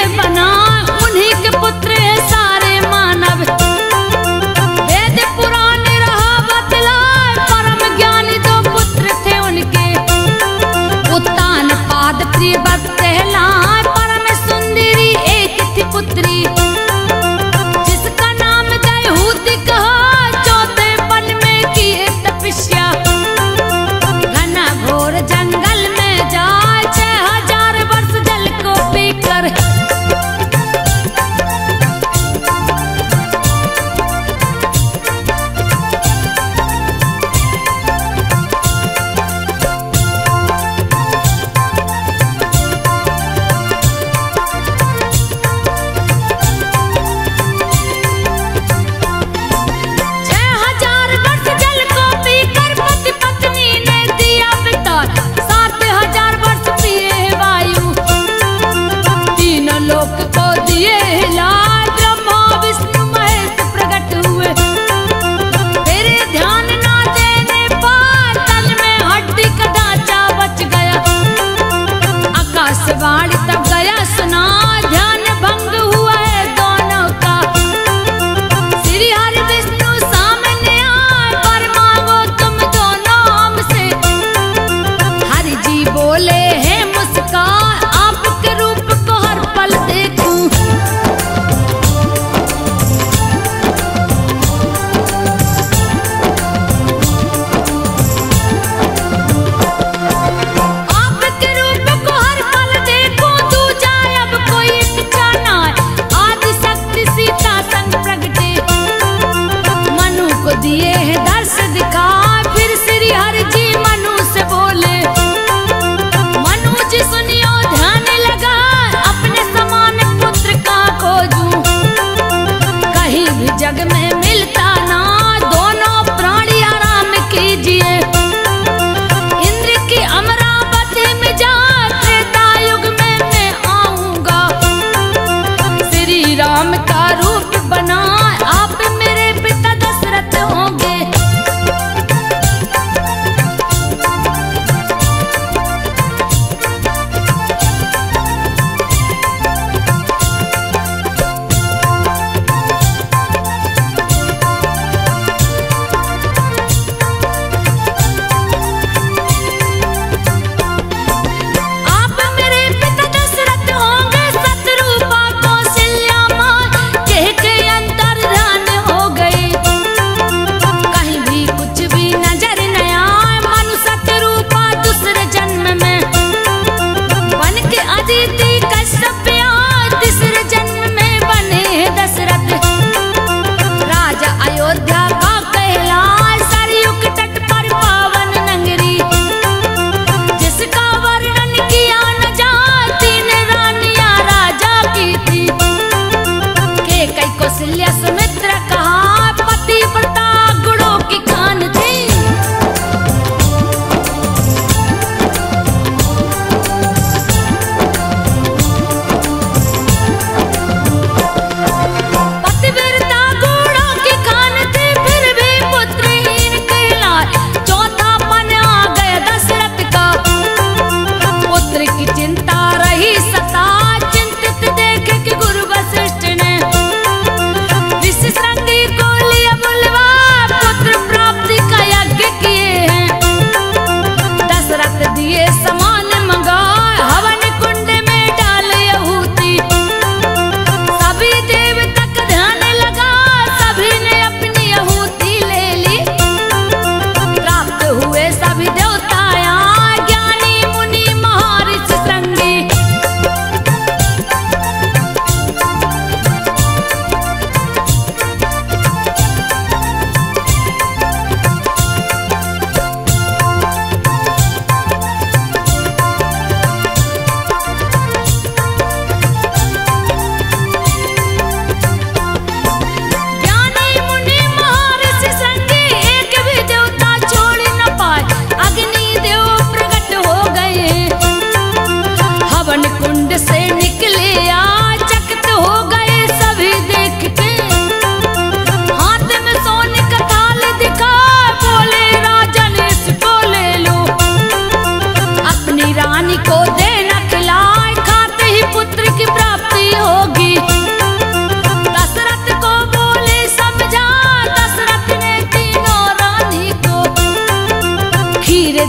उन्हीं के पुत्र सारे मानव, वेद पुराण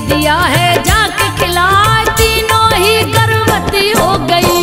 दिया है जाके खिलाए, तीनों ही गर्भवती हो गई।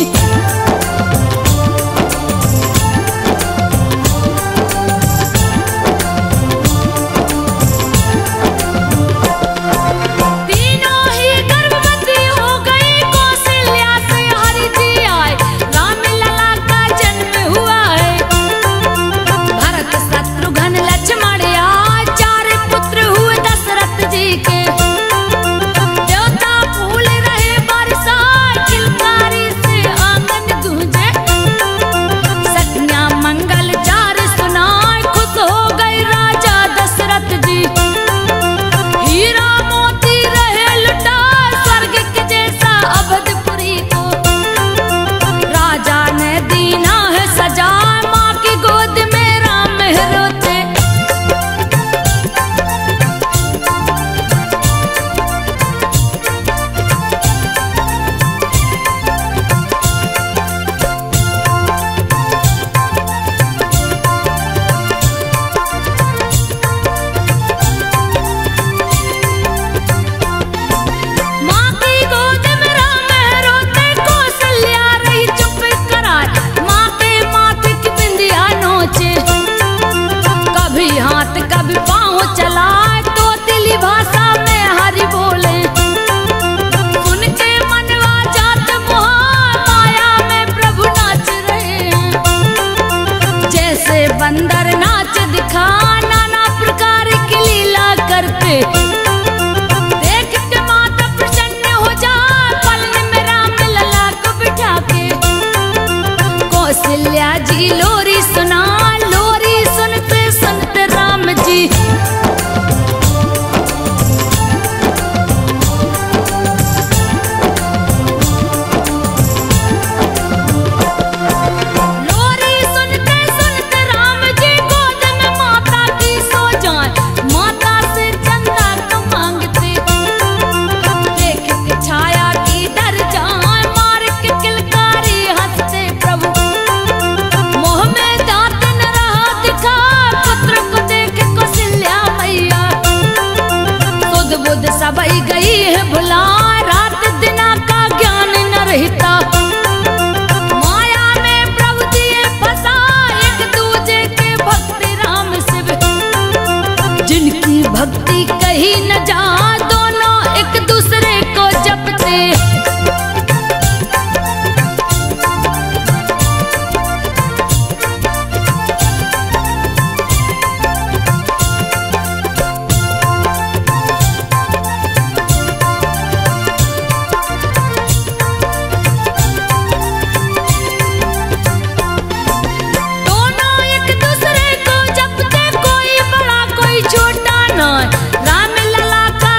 बंदर नाच दिखा नाना प्रकार की लीला करते, देख के माता प्रसन्न हो जा, पलने में राम लला को बिठा के। कौशल्या जी लोरी सुना, लोरी सुनते सुनते राम जी सबई गई है भुला, रात दिना का ज्ञान न रहता। माया में प्रभु दिए फंसा, एक दूजे के भक्ति राम शिव, जिनकी भक्ति कहीं न जा, दोनों एक दूसरे को जपते। राम लला का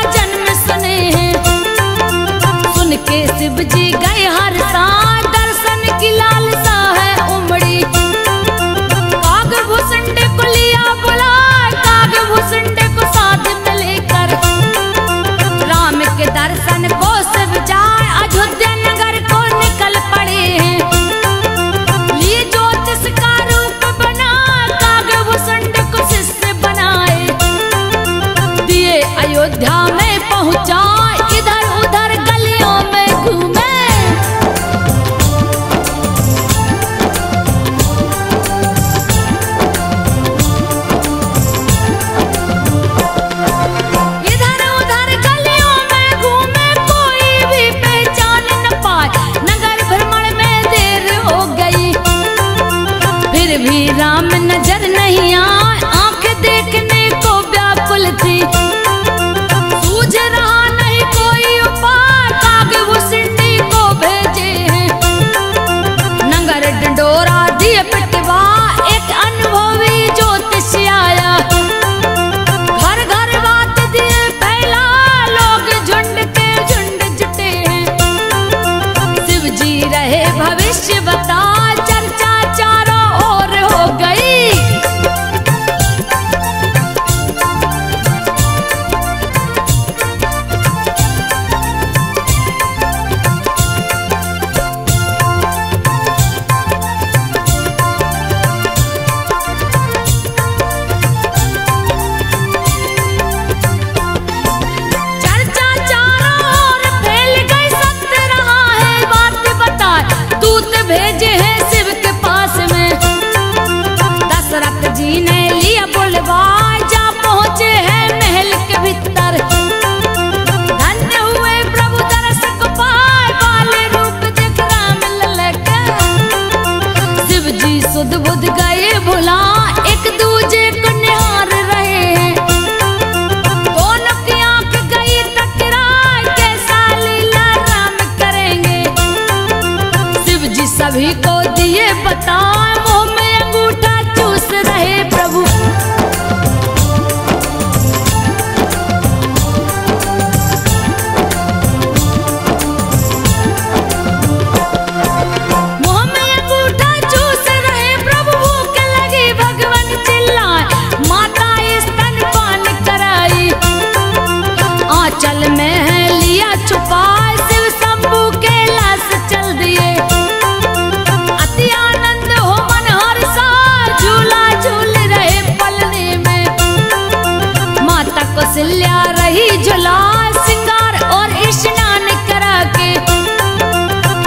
कौशल्या रही झुला सिंगार और स्नान करा के,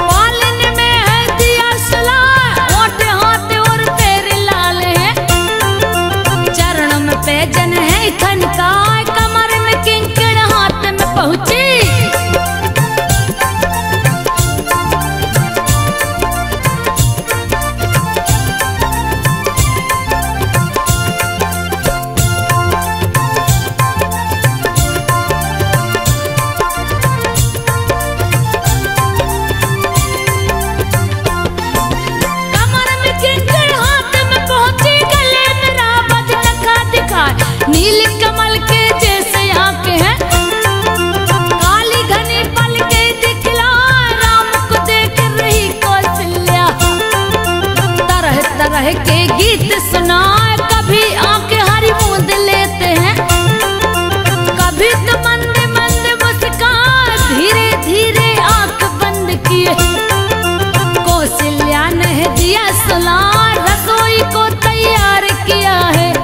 पालन में है दिया सुला, ओठ हाथ और पैर लाल है, चरण में पैजन है खनका, कमर में किंकण हाथ में पहुंची। नील कमल के जैसे आंखें हैं, काली घनी पलके दिखला, राम को देख रही कौशल्या, तरह तरह के गीत सुनाए, कभी आंखें हरी मूंद लेते हैं, कभी तो मंद मंद मुस्कान, धीरे धीरे आंख बंद किए, कौशल्या ने दिया सुला, रसोई को तैयार किया है,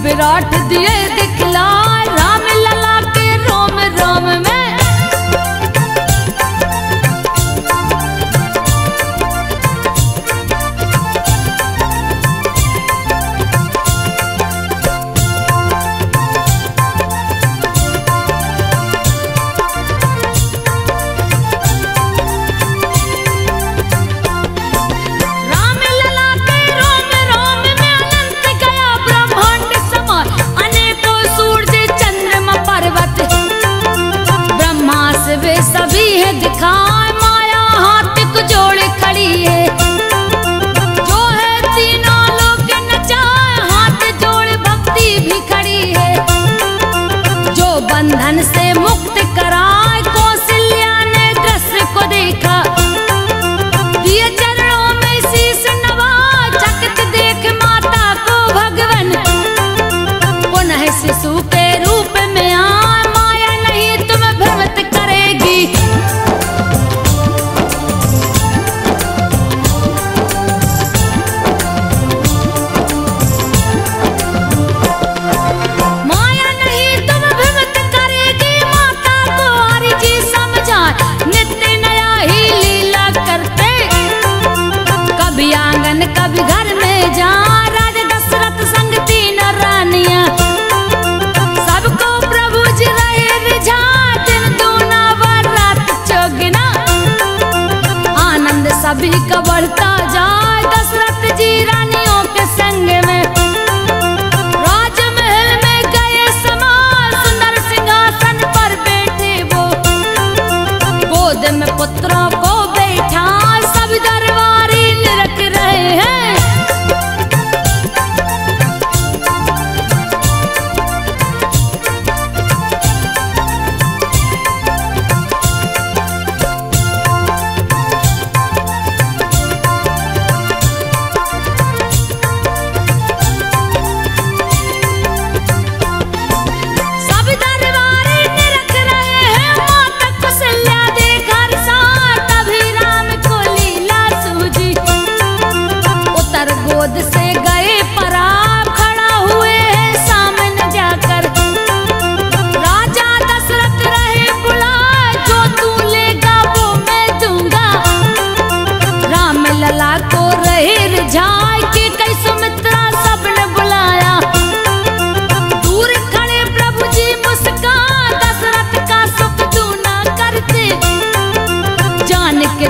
विराट दिए दिखला, राम लला के रोम रोम में। वे सभी है दिखाए, माया हाथ को जोड़े खड़ी है, जो है तीनों लोग नचाए, हाथ जोड़े भक्ति भी खड़ी है, जो बंधन से मुक्त कराए, कौशल्या ने दृश्य को देखा, दिए चरणों में शीश नवा, चकित देख माता को भगवन, पुनः शिशु के रूप में आए, माया नहीं तुम्हें भ्रमित करेगी। माया नहीं तुम्हें भ्रमित करेगी, माता को हरि जी समझा, नित्य नया ही लीला करते, कभी आंगन कभी घर में जा, राजा दशरथ संग तीन रानियां, सबको प्रभु जी रहे रिझा, दिन दूना व रात चौगुना, आनंद सभी का बढ़ता जाए, दशरथ जी रानियों के संग में, राजमहल में गए समा, सुंदर सिंहासन पर बैठे वो, गोद में पुत्रों को बैठा, सब दरबारी निरख रहे हैं।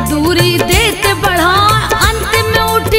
दूरी देते बढ़ा, अंत में उठी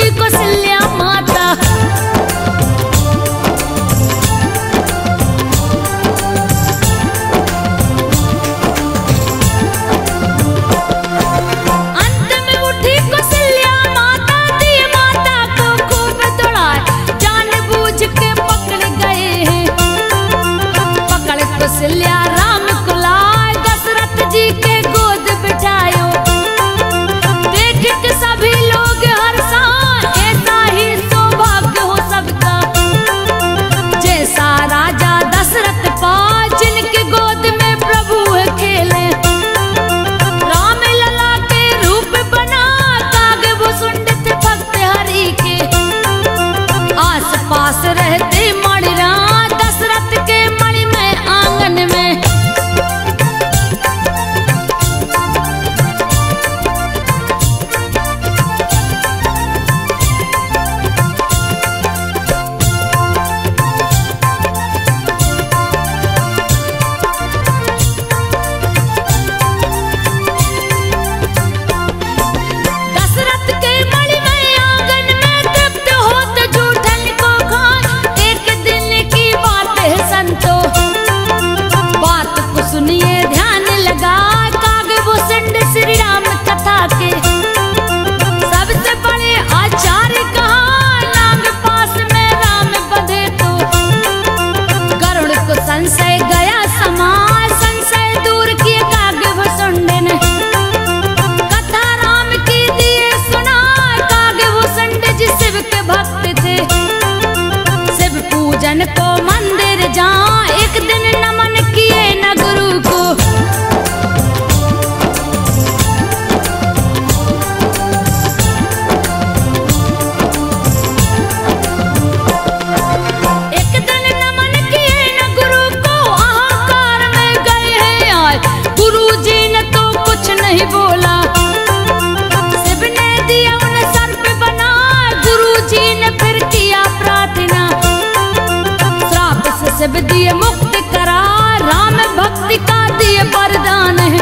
शिव दिए मुक्त करार, राम भक्ति का दिए वरदान है।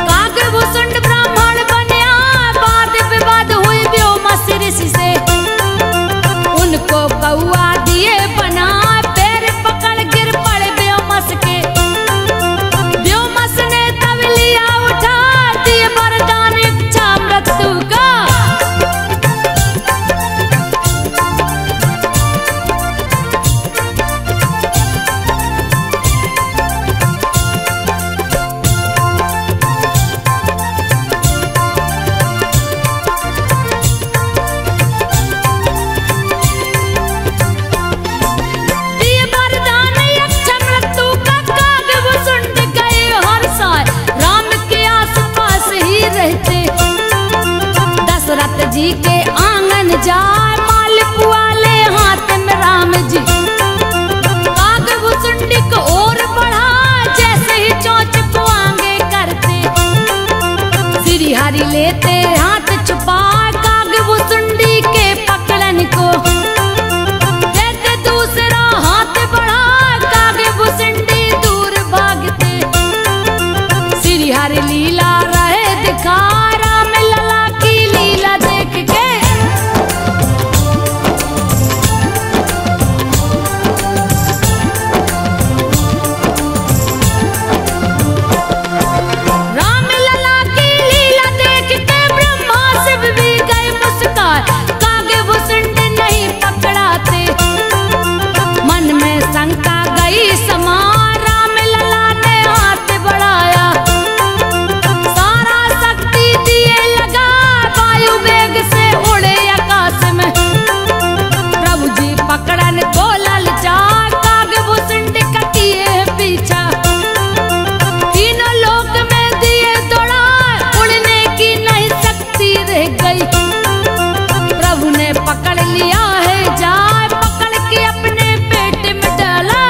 कागभूषण ब्राह्मण बनया, वाद विवाद हुई व्योमस ऋषि से, उनको कौआ दिए बना, पैर पकड़ गिर पड़े व्योमस के। व्योमस ने तब लिया उठा, दिए वरदान इच्छा मृत्यु का। जी के आंगन जाए, मालपुआ ले हाथ में राम जी। कागभूषुंडी को और बढ़ा, जैसे ही चोंच को आगे करते, श्री हरि लेते हाथ छुपा, कागभूषुंडी के पकड़न को देते दूसरा हाथ बढ़ा, कागभूषुंडी दूर भागते। श्री हरि लीला रहे दिखा, राम लला की लीला देख के। राम लला की लीला देख के ब्रह्मा शिव भी गए मुस्कान, कागभूषुंडी नहीं पकड़ाते। मन में शंका गई समा, राम लला ने हाथ बढ़ाया, सारा शक्ति दिए लगा, वायु वेग से उड़े आकाश में। प्रभु जी पकड़न को ललचा, कागभूषुंडी कटिए पीछा। तीनों लोक में दिए दौड़ा, उड़ने की नहीं शक्ति रह गई। प्रभु ने पकड़ लिया है जाए, पकड़ के अपने पेट में डाला।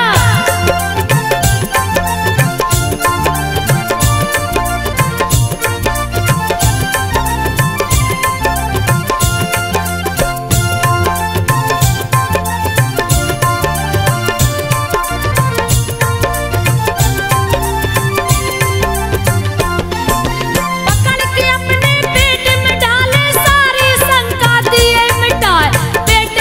पकड़ के अपने पेट में डाले, सारी शंका दिए मिटाए। पेट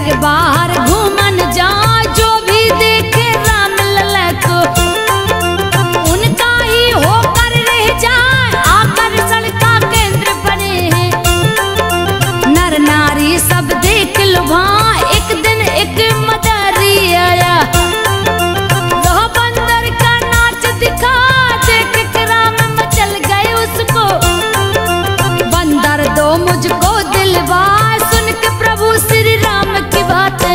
के बाहर घूमन जा, जो भी देखे राम लला को उनका ही होकर रह जाए, आकर्षण का केंद्र बने हैं। नर नारी सब देख लो वहाँ, एक दिन एक मदारी आया, वह बंदर का नाच दिखा, देख के राम मचल गए उसको। बंदर दो मुझको दिलवा, सुन के प्रभु श्री राम की बातें।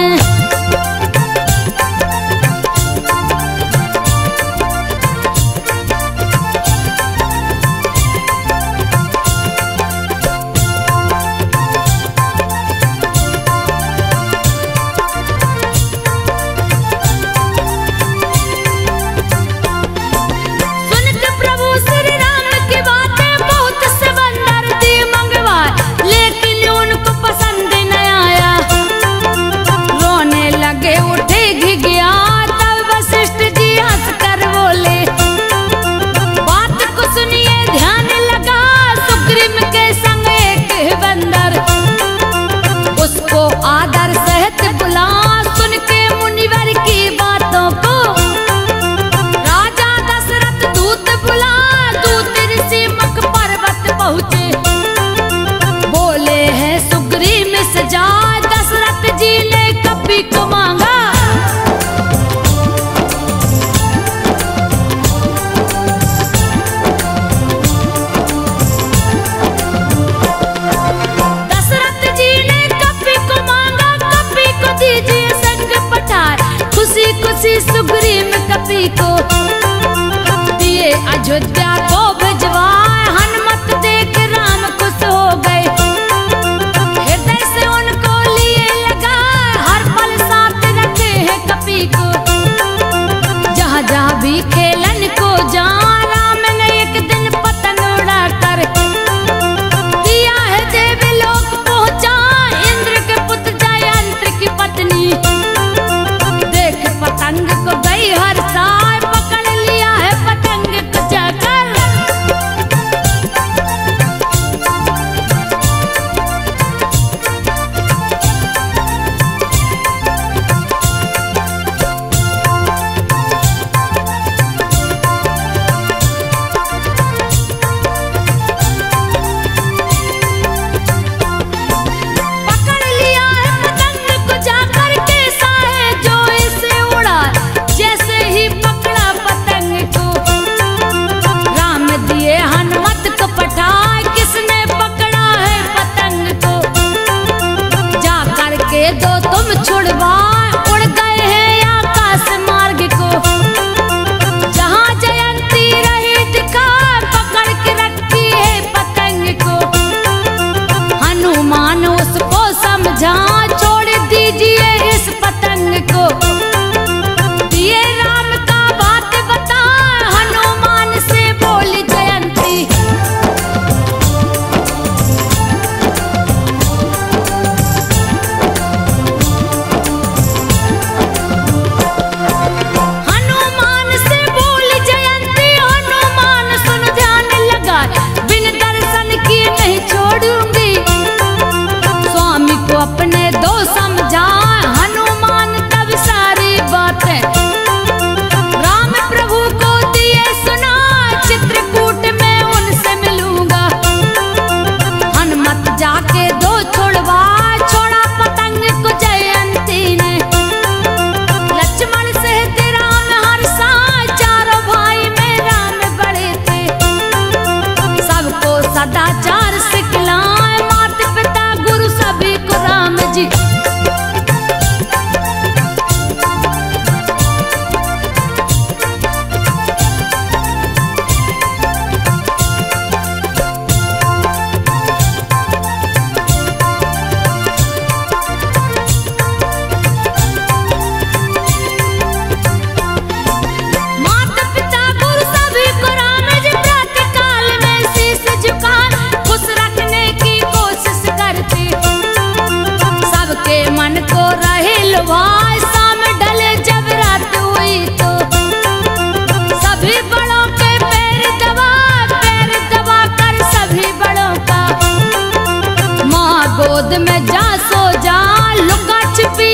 आदर सहित बुला, सुन के मुनिवर की बातों को। राजा दशरथ दूत बुला, दूत ऋषि मक पर्वत पहुँचे, बोले हैं सुग्रीव में सजा, दशरथ जी ने कपी को मांगा। सुग्रीव कपी को दिए अयोध्या को भिजवाए, हनुमत देख राम खुश हो गए, हृदय से उनको लिए लगा, हर पल साथ रखे हैं कपी को। जहाँ जहाँ भी खेलन को जा, राम ने एक दिन पतन उड़ा कर दिया है देवलोक पहुँचा, इंद्र के पुत्र जयंत्र की पत्नी। पतंग को गई हर साल, पकड़ लिया है पतंग को जाकर। पकड़ लिया है पतंग को जाकर, कैसा है जो इसे उड़ा, जैसे ही पकड़ा पतंग को। राम दिए हनुमत को पठाए, किसने पकड़ा है पतंग को। जा करके दो तुम छुड़वा, उड़ गए हैं आकाश मार्ग को। जहाँ जयंती रही दिखा, पकड़ के रखी है पतंग को। हनुमान उसको समझा, छोड़ दीजिए इस पतंग को। दिए राम का बात बता, हनुमान से बोली जयंती। हनुमान से बोली जयंती, हनुमान सुन ध्यान लगा, बिन दर्शन किए नहीं छोड़ूंगी। स्वामी को अपने दो समझा, हनुमान तब सारी बातें राम प्रभु को दिए सुना, चित्रकूट में उनसे मिलूंगा। हनुमत जाके दो छुड़वा, छोड़ा पतंग को जयंती ने। लक्ष्मण सहित राम हर्षा, चारों भाई में राम बड़े थे। सबको सदाचार सिखलाए, माता पिता गुरु सभी को राम जी। माता पिता गुरु सभी को राम जी, प्रातः काल में शीश झुका, खुश रखने की कोशिश करते। सबके मन को रहे लुभाए, शाम ढले जब रात हुई तो। सभी बड़ों के पैर दबा कर सभी बड़ों का। माँ गोद में जा सो जा, लुका छिपी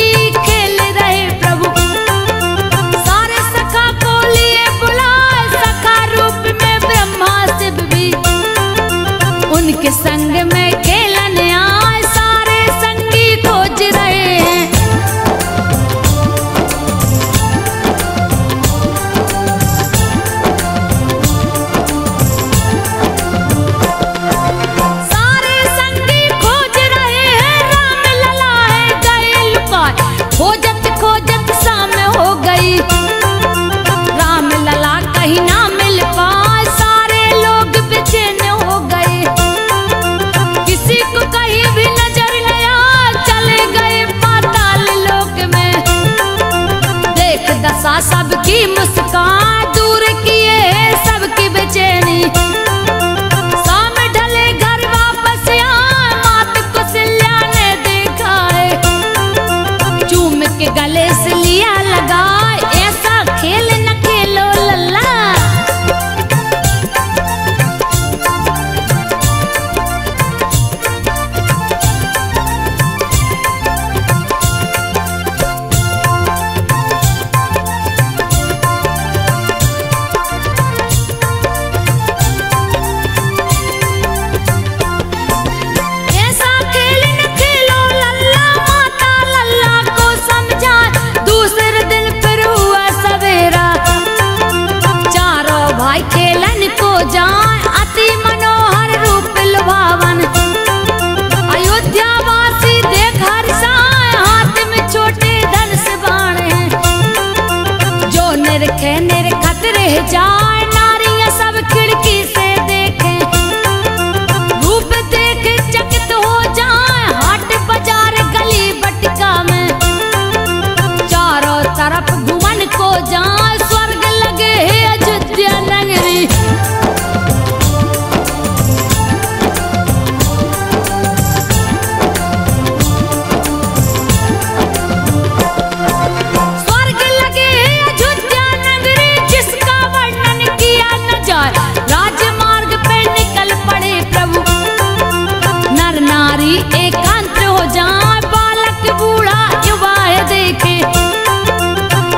एकांत हो जाए, बालक बूढ़ा युवा देखे।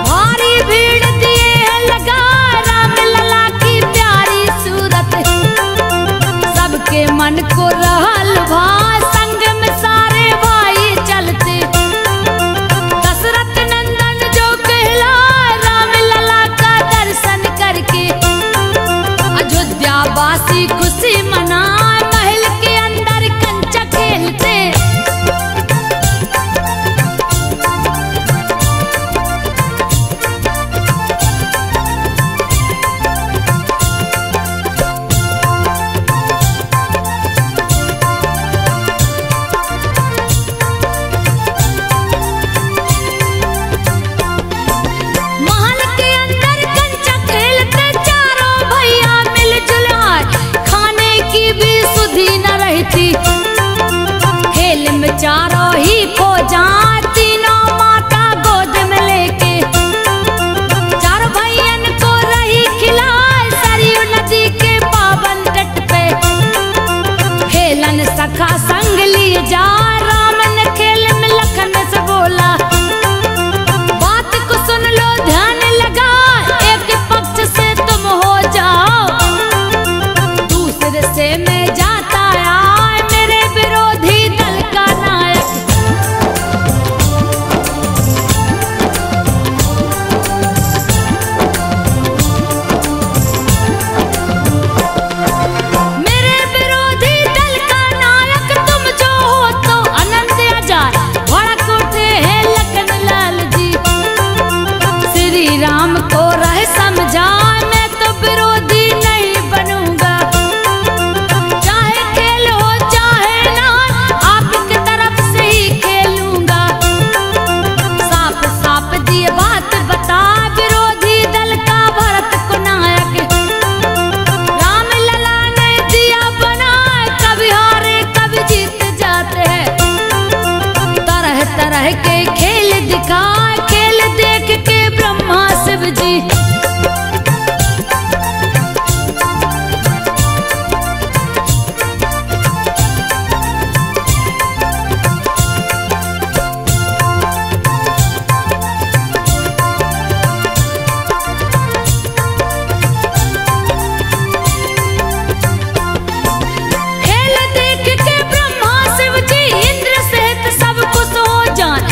भारी भीड़ दिए लगा राम लला की प्यारी सूरत, सबके मन को रहल भा संग में सारे भाई चलते। दशरथ नंदन जो कहला राम लला का दर्शन करके, अयोध्या वासी खुशी मना महल के अंदर कंचा खेलते। महल के अंदर कंचा खेलते, चारों भैया मिलजुल आए, खाने की भी सुधि न रहती। खेल में चारों ही फौजा, तीनों माता गोद में लेके, चार भैयन को रही खिलाए सरयू नदी के पावन तट पे। खेलन सखा संग लिए जा, राम ने खेल में लखन से बोला, बात को सुन लो ध्यान लगा, एक पक्ष से तुम हो जाओ, दूसरे से मैं जाता आए, मेरे विरोधी दल का नायक। मेरे विरोधी दल का नायक तुम जो हो तो अनंत अजाय, भड़क उठे हैं लखन लाल जी। श्री राम को रह समझा, मैं तो विरोधी नहीं बनूंगा, चाहे खेल हो चाहे ना, आपकी तरफ से ही खेलूंगा। साफ साफ दिए बात बता, विरोधी दल का भरत को नायक। राम लला ने दिया बना, कभी हारे कभी जीत जाते हैं। तरह तरह के खेल दिखा, खेल देख के ब्रह्मा शिव जी। खेल देख के ब्रह्मा शिव जी, इंद्र सहित सब खुश हो जान,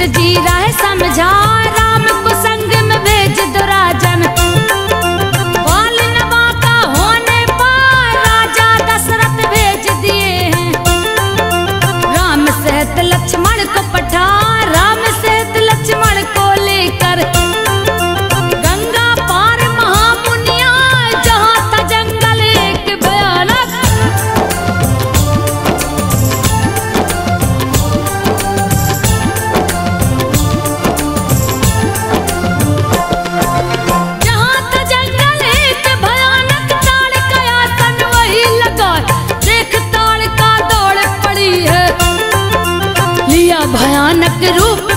वशिष्ठ जी राह समझा, राम को संग में भेज दो राजन। बाल नवा का होने पर राजा दशरथ भेज दिए हैं। राम सहित लक्ष्मण को पठा, राम सहित लक्ष्मण को लेकर गंगा पार महामुनिया, जहाँ था जंगल एक भयानक। जहाँ था जंगल एक भयानक, ताड़ का आसन वही लगा, देख ताड़ का दौड़ पड़ी है। लिया भयानक रूप